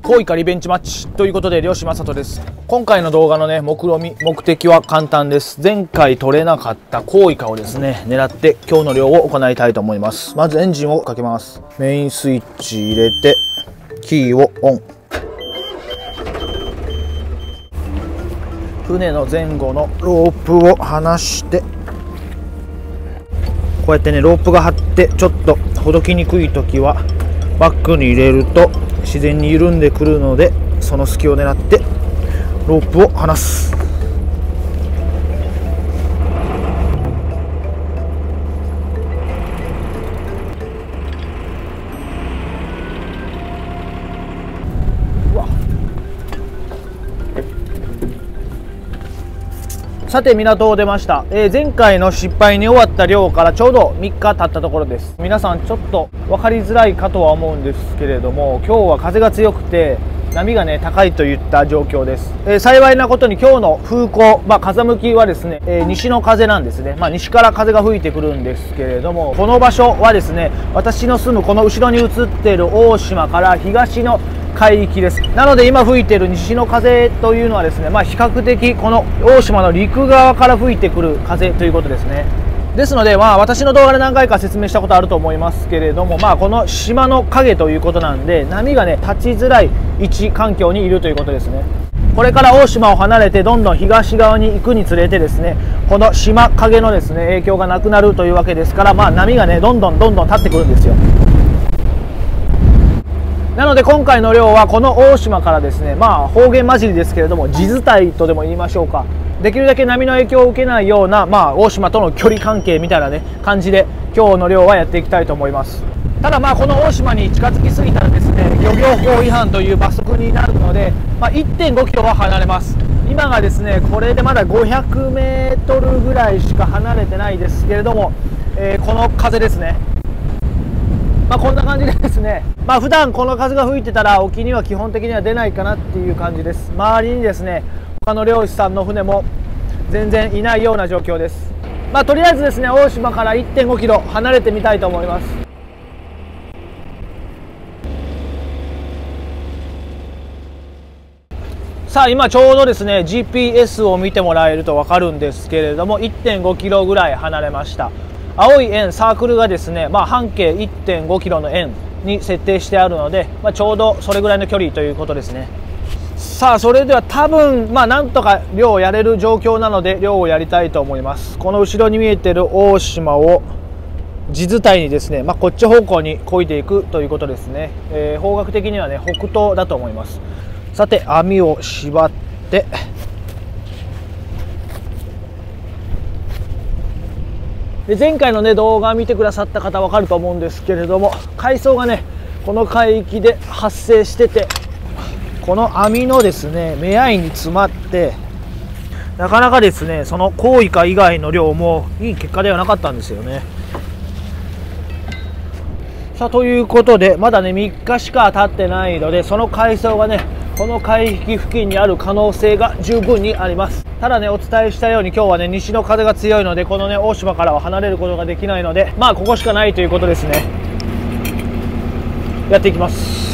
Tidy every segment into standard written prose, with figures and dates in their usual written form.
コウイカリベンジマッチということで、漁師正人です。今回の動画のね、目的は簡単です。前回取れなかったコウイカをですね、狙って今日の漁を行いたいと思います。まずエンジンをかけます。メインスイッチ入れて、キーをオン。船の前後のロープを離して、こうやってね、ロープが張ってちょっとほどきにくい時はバックに入れると自然に緩んでくるので、その隙を狙ってロープを離す。さて、港を出ました。前回の失敗に終わった漁からちょうど3日経ったところです。皆さんちょっと分かりづらいかとは思うんですけれども、今日は風が強くて波がね高いといった状況です。幸いなことに今日の風向、風向きはですね、西の風なんですね。西から風が吹いてくるんですけれども、この場所はですね、私の住むこの後ろに映っている大島から東の海域です。なので今吹いている西の風というのはですね、比較的この大島の陸側から吹いてくる風ということですね。ですので、私の動画で何回か説明したことあると思いますけれども、この島の影ということなんで、波がね立ちづらい位置環境にいるということですね。これから大島を離れてどんどん東側に行くにつれてですね、この島影のですね影響がなくなるというわけですから、波がねどんどん立ってくるんですよ。なので今回の漁はこの大島からですね、方言混じりですけれども、地伝いとでも言いましょうか、できるだけ波の影響を受けないような、大島との距離関係みたいなね感じで今日の漁はやっていきたいと思います。ただこの大島に近づきすぎたらですね、漁業法違反という罰則になるので、1.5 キロは離れます。今がですねこれでまだ500メートルぐらいしか離れてないですけれども、この風ですね。こんな感じでですね、普段この風が吹いてたら沖には基本的には出ないかなっていう感じです。周りにですね他の漁師さんの船も全然いないような状況です。とりあえずですね大島から 1.5 キロ離れてみたいと思います。さあ今ちょうどですね GPS を見てもらえると分かるんですけれども、 1.5 キロぐらい離れました。青い円サークルがですね、半径 1.5 キロの円に設定してあるので、ちょうどそれぐらいの距離ということですね。さあそれでは多分なんとか漁をやれる状況なので漁をやりたいと思います。この後ろに見えている大島を地伝いにですね、こっち方向に漕いでいくということですね。方角的にはね北東だと思います。さて網を縛って、前回のね動画を見てくださった方は分かると思うんですけれども、海藻がねこの海域で発生してて、この網のですね目合いに詰まって、なかなかですねそのコウイカ以外の量もいい結果ではなかったんですよね。さあということでまだね3日しか経ってないので、その海藻がねこの海域付近にある可能性が十分にあります。ただねお伝えしたように今日はね西の風が強いので、このね大島からは離れることができないので、ここしかないということですね。やっていきます。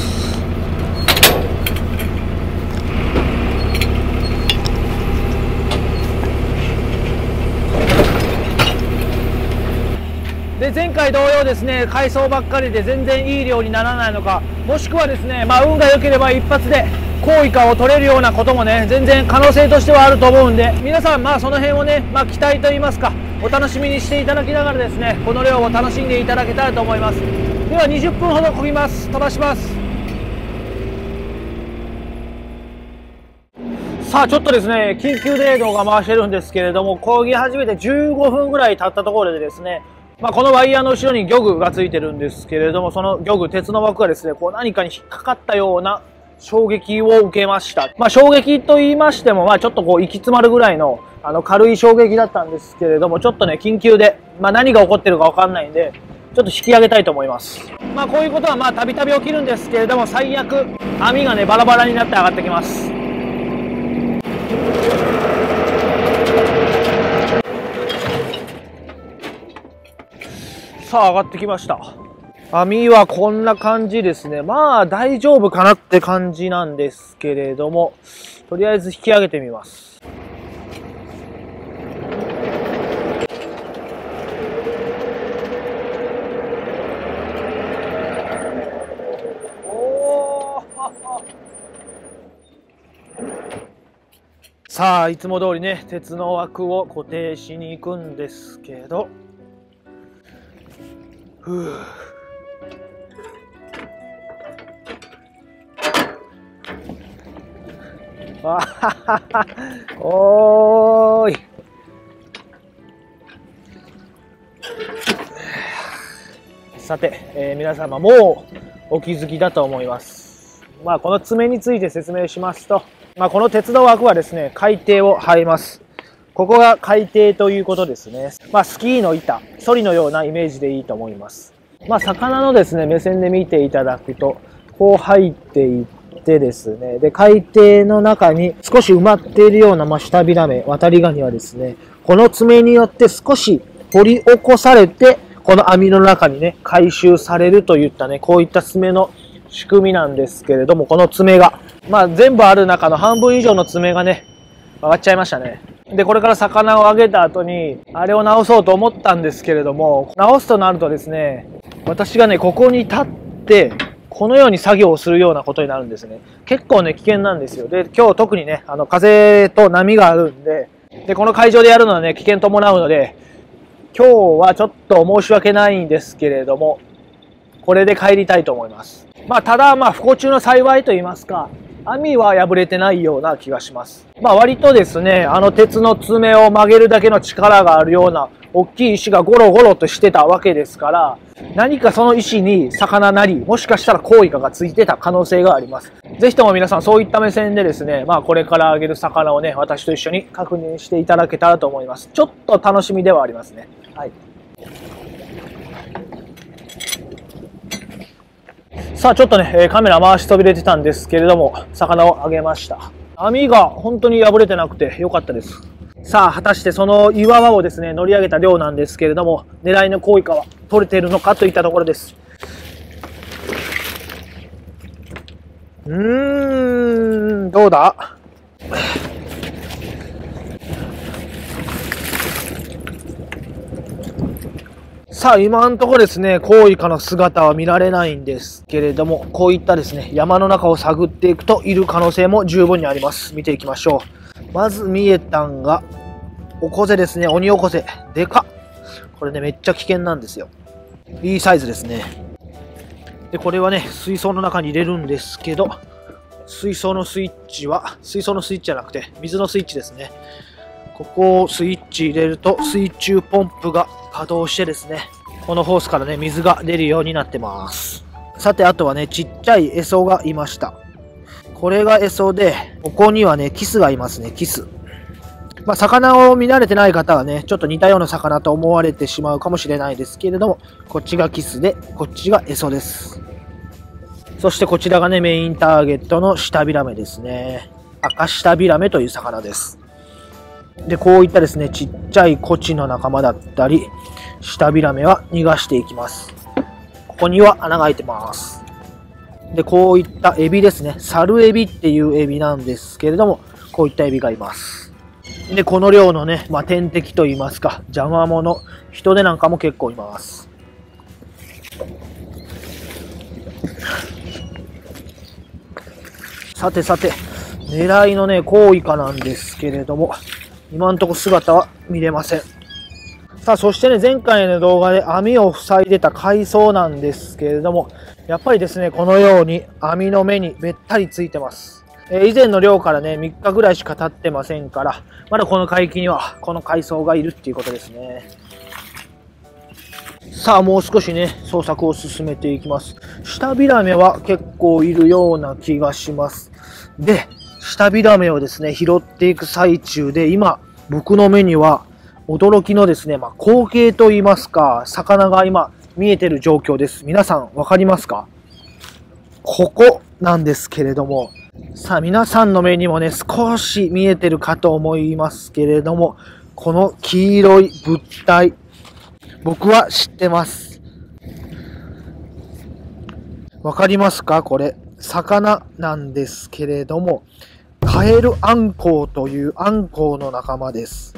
で前回同様ですね海藻ばっかりで全然いい漁にならないのか、もしくはですね運が良ければ一発でコウイカを取れるようなこともね全然可能性としてはあると思うんで、皆さんその辺をね期待といいますかお楽しみにしていただきながらですねこの漁を楽しんでいただけたらと思います。では20分ほど漕ぎます。飛ばします。さあちょっとですね緊急で動画回してるんですけれども、漕ぎ始めて15分ぐらい経ったところでですね、このワイヤーの後ろに漁具がついてるんですけれども、その漁具鉄の枠がですね何かに引っかかったような衝撃を受けました。衝撃と言いましてもちょっと行き詰まるぐらいの軽い衝撃だったんですけれども、ちょっとね緊急で何が起こってるか分かんないんでちょっと引き上げたいと思います。こういうことはたびたび起きるんですけれども、最悪網がねバラバラになって上がってきます。さあ上がってきました。網はこんな感じですね。まあ大丈夫かなって感じなんですけれども、とりあえず引き上げてみます。さあ、いつも通りね、鉄の枠を固定しに行くんですけど、わははは、おーい。さて、皆様もうお気づきだと思います。まあ、この爪について説明しますと、まあ、この鉄の枠はですね、海底を張ります。ここが海底ということですね。まあ、スキーの板、ソリのようなイメージでいいと思います。まあ、魚のですね、目線で見ていただくと、こう入っていってですね、で、海底の中に少し埋まっているような、まあ、シタビラメ、ワタリガニはですね、この爪によって少し掘り起こされて、この網の中にね、回収されるといったね、こういった爪の仕組みなんですけれども、この爪が、まあ全部ある中の半分以上の爪がね、上がっちゃいましたね。で、これから魚をあげた後に、あれを直そうと思ったんですけれども、直すとなるとですね、私がね、ここに立って、このように作業をするようなことになるんですね。結構ね、危険なんですよ。で、今日特にね、風と波があるんで、で、この海上でやるのはね、危険伴うので、今日はちょっと申し訳ないんですけれども、これで帰りたいと思います。まあ、ただ、まあ、不幸中の幸いと言いますか、網は破れてないような気がします。まあ、割とですね、鉄の爪を曲げるだけの力があるような、大きい石がゴロゴロとしてたわけですから、何かその石に魚なり、もしかしたらコウイカがついてた可能性があります。ぜひとも皆さんそういった目線でですね、まあこれからあげる魚をね、私と一緒に確認していただけたらと思います。ちょっと楽しみではありますね。はい。さあちょっとね、カメラ回しそびれてたんですけれども、魚をあげました。網が本当に破れてなくて良かったです。さあ、果たしてその岩場をですね、乗り上げた量なんですけれども、狙いのコウイカは取れているのかといったところです。どうだ？さあ、今のところですね、コウイカの姿は見られないんですけれども、こういったですね、山の中を探っていくといる可能性も十分にあります。見ていきましょう。まず見えたんが、オコゼですね、オニオコゼ。でかっ。これね、めっちゃ危険なんですよ。いいサイズですね。で、これはね、水槽の中に入れるんですけど、水槽のスイッチじゃなくて、水のスイッチですね。ここをスイッチ入れると、水中ポンプが稼働してですね、このホースからね、水が出るようになってます。さて、あとはね、ちっちゃいエソがいました。これがエソで、ここにはね、キスがいますね、キス。まあ、魚を見慣れてない方はね、ちょっと似たような魚と思われてしまうかもしれないですけれども、こっちがキスで、こっちがエソです。そしてこちらがね、メインターゲットのシタビラメですね。赤シタビラメという魚です。で、こういったですね、ちっちゃいコチの仲間だったり、シタビラメは逃がしていきます。ここには穴が開いてます。で、こういったエビですね。サルエビっていうエビなんですけれども、こういったエビがいます。で、この量のね、まあ、天敵といいますか、邪魔者、人手なんかも結構います。さてさて、狙いのね、コウイカなんですけれども、今んとこ姿は見れません。さあ、そしてね、前回の動画で網を塞いでた海藻なんですけれども、やっぱりですね、このように網の目にべったりついてます。以前の漁からね、3日ぐらいしか経ってませんから、まだこの海域にはこの海藻がいるっていうことですね。さあ、もう少しね、捜索を進めていきます。シタビラメは結構いるような気がします。で、シタビラメをですね、拾っていく最中で、今、僕の目には驚きのですね、まあ、光景といいますか、魚が今見えてる状況です。皆さんわかりますか？ここなんですけれども、さあ皆さんの目にもね、少し見えてるかと思いますけれども、この黄色い物体、僕は知ってます。わかりますか？これ魚なんですけれども、カエルアンコウというアンコウの仲間です。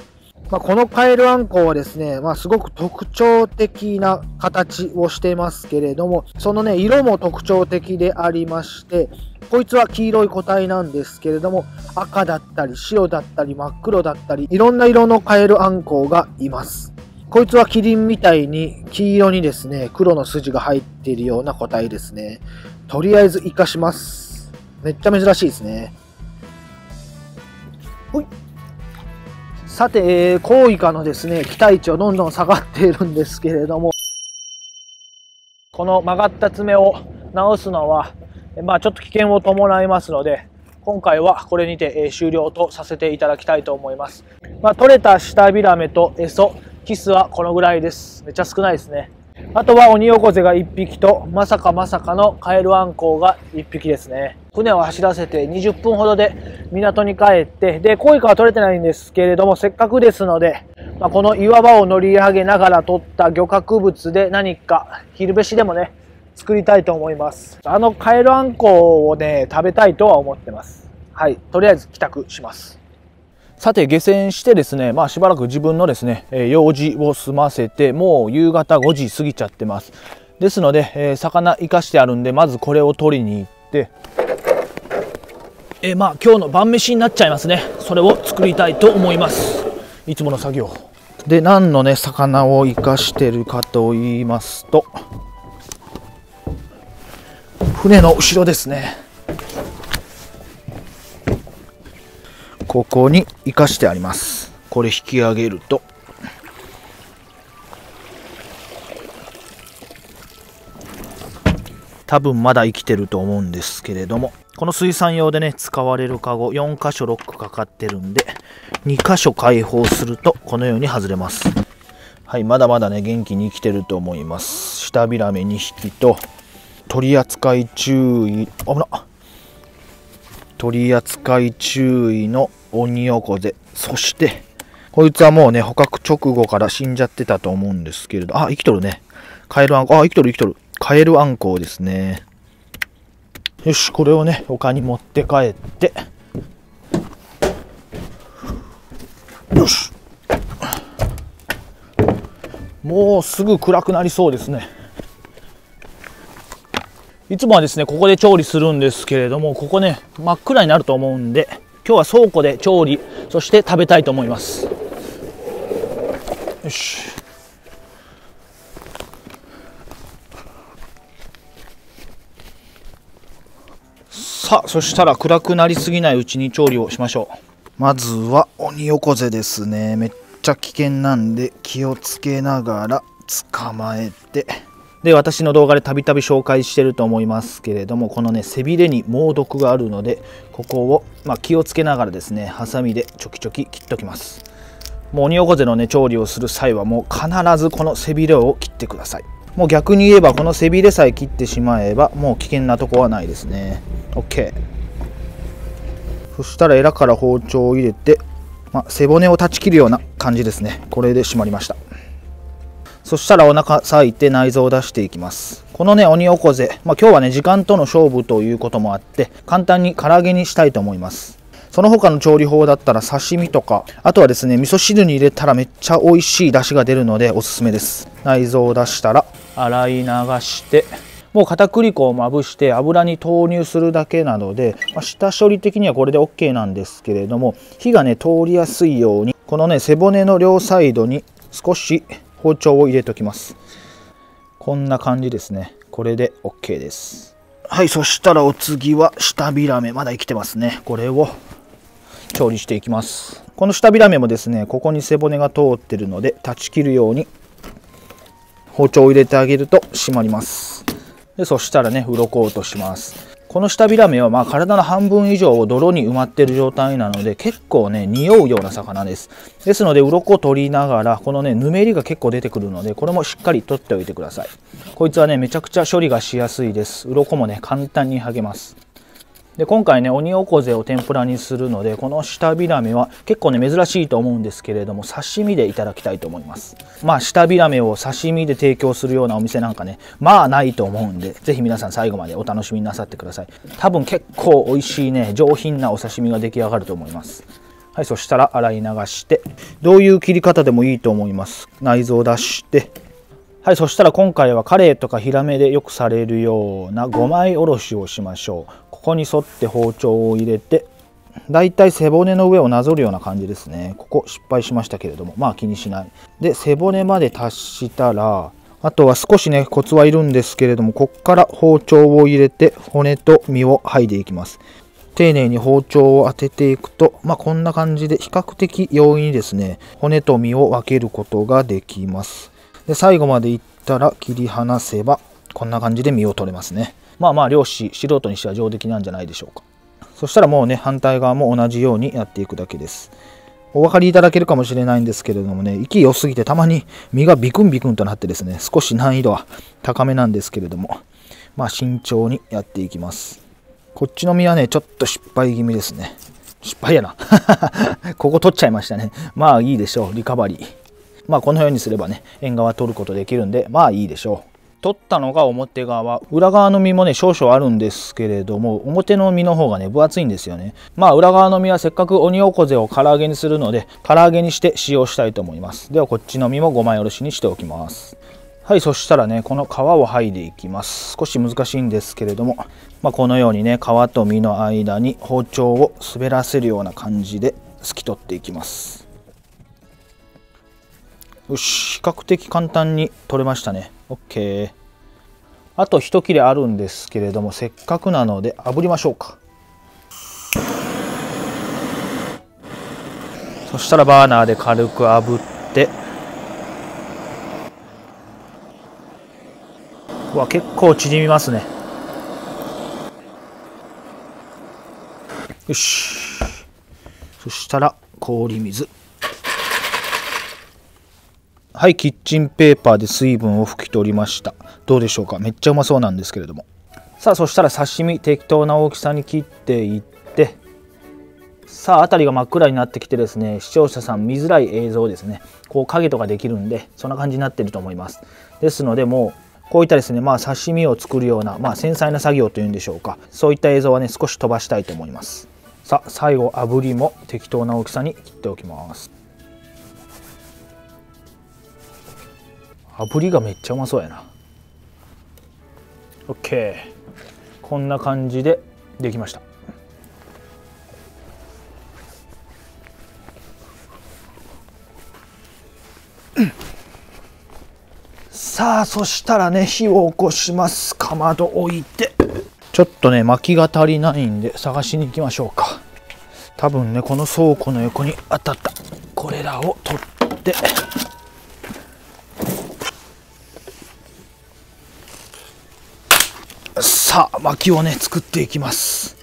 このカエルアンコウはですね、すごく特徴的な形をしていますけれども、そのね、色も特徴的でありまして、こいつは黄色い個体なんですけれども、赤だったり白だったり真っ黒だったり、いろんな色のカエルアンコウがいます。こいつはキリンみたいに黄色にですね、黒の筋が入っているような個体ですね。とりあえず活かします。めっちゃ珍しいですね。ほい。さて、コウイカのですね、期待値はどんどん下がっているんですけれども、この曲がった爪を直すのは、ちょっと危険を伴いますので、今回はこれにて終了とさせていただきたいと思います。取れたシタビラメとエソ、キスはこのぐらいです。めっちゃ少ないですね。あとはオニオコゼが1匹と、まさかのカエルアンコウが1匹ですね。船を走らせて20分ほどで港に帰って、で、コウイカは取れてないんですけれども、せっかくですので、この岩場を乗り上げながら取った漁獲物で何か昼飯でもね、作りたいと思います。カエルアンコウをね、食べたいとは思ってます。はい、とりあえず帰宅します。さて下船してですね、しばらく自分のですね、用事を済ませて、もう夕方5時過ぎちゃってます。ですので、魚生かしてあるんで、まずこれを取りに行って、今日の晩飯になっちゃいますね。それを作りたいと思います。いつもの作業。で、何のね、魚を生かしてるかと言いますと、船の後ろですね。ここに生かしてあります。これ引き上げると多分まだ生きてると思うんですけれども、この水産用でね使われるカゴ4箇所ロックかかってるんで、2箇所開放するとこのように外れます。はい、まだまだね元気に生きてると思います。シタビラメ2匹と、取り扱い注意、危なっ、取り扱い注意のオニオコゼ、そしてこいつはもうね捕獲直後から死んじゃってたと思うんですけれど、生きとるね。カエルアンコウ、生きとるカエルアンコウですね。よし、これをね他に持って帰って、よし、もうすぐ暗くなりそうですね。いつもはですねここで調理するんですけれども、ここね真っ暗になると思うんで、今日は倉庫で調理、そして食べたいと思います。よし、さあ、そしたら暗くなりすぎないうちに調理をしましょう。まずはオニオコゼですね。めっちゃ危険なんで気をつけながら捕まえて、で、私の動画でたびたび紹介してると思いますけれども、このね背びれに猛毒があるので、ここを気をつけながらですねハサミでちょきちょき切っておきます。もうオニオコゼのね調理をする際はもう必ずこの背びれを切ってください。もう逆に言えばこの背びれさえ切ってしまえばもう危険なとこはないですね。 OK。 そしたらエラから包丁を入れて、背骨を断ち切るような感じですね。これで締まりました。そしたらお腹裂いて内臓を出していきます。このねオニオコゼ、今日はね時間との勝負ということもあって簡単に唐揚げにしたいと思います。その他の調理法だったら刺身とか、あとはですね味噌汁に入れたらめっちゃ美味しい出汁が出るのでおすすめです。内臓を出したら洗い流して、もう片栗粉をまぶして油に投入するだけなので、下処理的にはこれで OK なんですけれども、火がね通りやすいようにこのね背骨の両サイドに少し包丁を入れておきます。こんな感じですね。これで OK です。はい、そしたらお次はシタビラメ、まだ生きてますね。これを調理していきます。このシタビラメもですねここに背骨が通ってるので断ち切るように包丁を入れてあげると締まります。で、そしたらね鱗落とします。このシタビラメは体の半分以上を泥に埋まっている状態なので結構ね匂うような魚です。ですので鱗を取りながら、このねぬめりが結構出てくるので、これもしっかり取っておいてください。こいつはねめちゃくちゃ処理がしやすいです。鱗もね簡単に剥げます。で今回ね、オニオコゼを天ぷらにするので、この舌ビラメは結構ね珍しいと思うんですけれども、刺身でいただきたいと思います。まあ舌ビラメを刺身で提供するようなお店なんかね、まあないと思うんで、是非皆さん最後までお楽しみになさってください。多分結構美味しいね、上品なお刺身が出来上がると思います。はい、そしたら洗い流して、どういう切り方でもいいと思います。内臓を出して、はい、そしたら今回はカレイとかヒラメでよくされるような5枚おろしをしましょう。ここに沿って包丁を入れて、だいたい背骨の上をなぞるような感じですね。ここ失敗しましたけれども、まあ気にしない。で、背骨まで達したら、あとは少しねコツはいるんですけれども、ここから包丁を入れて骨と身を剥いでいきます。丁寧に包丁を当てていくと、まあ、こんな感じで比較的容易にですね、骨と身を分けることができます。で、最後までいったら切り離せば、こんな感じで身を取れますね。まあまあ漁師、素人にしては上出来なんじゃないでしょうか。そしたらもうね、反対側も同じようにやっていくだけです。お分かりいただけるかもしれないんですけれどもね、息良すぎてたまに身がビクンビクンとなってですね、少し難易度は高めなんですけれども、まあ慎重にやっていきます。こっちの身はね、ちょっと失敗気味ですね。失敗やな。ここ取っちゃいましたね。まあいいでしょう、リカバリー。まあこのようにすればね、縁側取ることできるんで、まあいいでしょう。取ったのが表側、裏側の身もね少々あるんですけれども、表の身の方がね分厚いんですよね。まあ裏側の身はせっかくオニオコゼを唐揚げにするので、唐揚げにして使用したいと思います。ではこっちの身も5枚おろしにしておきます。はい、そしたらね、この皮を剥いでいきます。少し難しいんですけれども、まあ、このようにね、皮と身の間に包丁を滑らせるような感じで透き取っていきます。よし、比較的簡単に取れましたね。OK。あと一切れあるんですけれども、せっかくなので炙りましょうか。そしたらバーナーで軽く炙って、うわ、結構縮みますね。よし、そしたら氷水。はい、キッチンペーパーで水分を拭き取りました。どうでしょうか。めっちゃうまそうなんですけれども。さあ、そしたら刺身適当な大きさに切っていって、さあ辺りが真っ暗になってきてですね、視聴者さん見づらい映像ですね、こう影とかできるんで、そんな感じになっていると思います。ですので、もうこういったですね、まあ刺身を作るような、まあ繊細な作業というんでしょうか、そういった映像はね少し飛ばしたいと思います。さあ最後炙りも適当な大きさに切っておきます。炙りがめっちゃうまそうやな。 OK、 こんな感じでできました。さあそしたらね、火を起こします。かまど置いて、ちょっとね薪が足りないんで探しに行きましょうか。多分ねこの倉庫の横にあったこれらを取って、さあ薪をね作っていきます。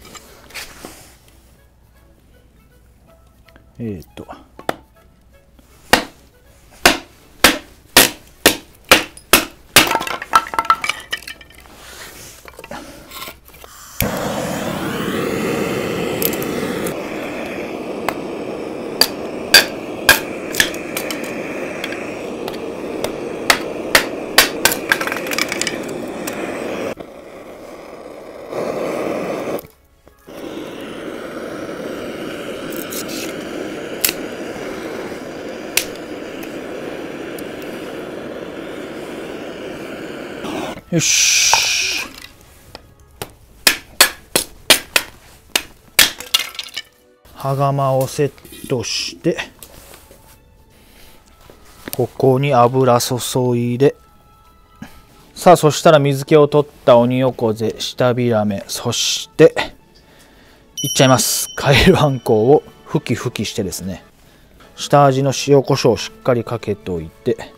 よし、羽釜をセットして、ここに油注いで、さあそしたら水気を取ったオニオコゼ、舌ビラメ、そしていっちゃいます。カエルあんこうをふきふきしてですね、下味の塩コショウをしっかりかけておいて、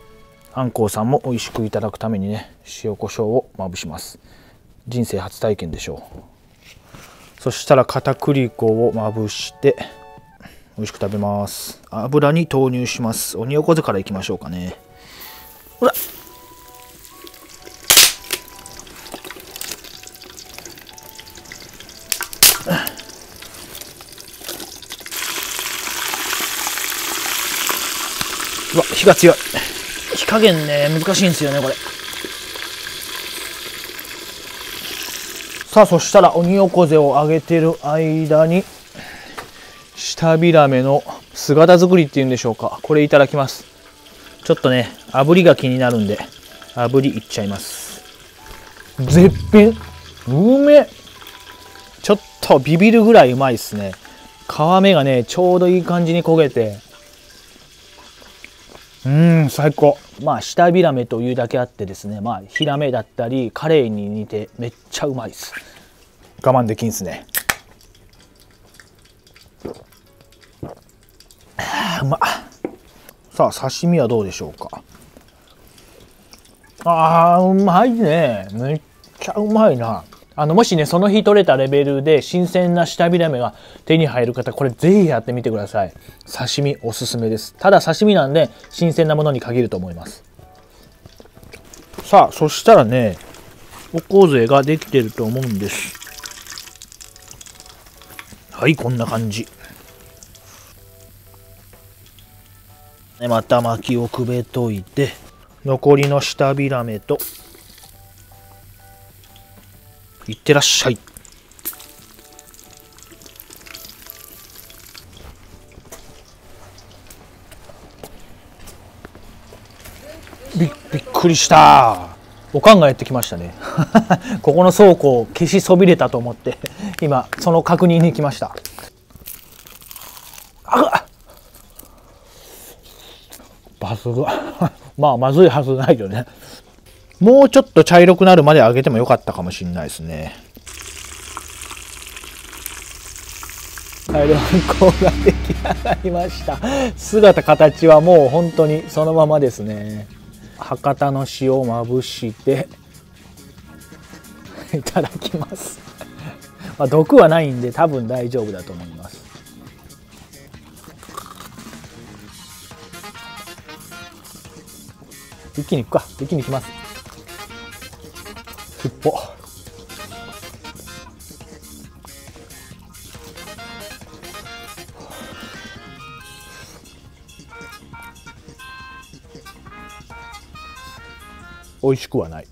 あんこうさんも美味しくいただくためにね、塩コショウをまぶします。人生初体験でしょう。そしたら片栗粉をまぶして美味しく食べます。油に投入します。オニオコゼからいきましょうかね。ほら、うわ、火が強い。火加減ね、難しいんですよね、これ。さあ、そしたら鬼横瀬を揚げてる間に舌ビラメの姿作りっていうんでしょうか、これいただきます。ちょっとね、炙りが気になるんで炙りいっちゃいます。絶品、うめ。ちょっとビビるぐらいうまいですね。皮目がねちょうどいい感じに焦げて、最高。まあ舌ビラメというだけあってですね、まあヒラメだったりカレイに似てめっちゃうまいです。我慢できんすね。うまっ。さあ刺身はどうでしょうか。うまいね。めっちゃうまいな。もしねその日取れたレベルで新鮮な舌ビラメが手に入る方、これぜひやってみてください。刺身おすすめです。ただ刺身なんで新鮮なものに限ると思います。さあそしたらね、おこぜができてると思うんです。はい、こんな感じ。また薪をくべといて、残りの舌ビラメといってらっしゃい。びっくりした。おかんがやってきましたねここの倉庫を消しそびれたと思って今その確認に来ました。抜群まあまずいはずないよね。もうちょっと茶色くなるまで揚げてもよかったかもしれないですね。カエルあんこが出来上がりました。姿形はもう本当にそのままですね。博多の塩をまぶしていただきます。まあ毒はないんで多分大丈夫だと思います。一気にいくか。一気にいきます。尻尾。美味しくはない。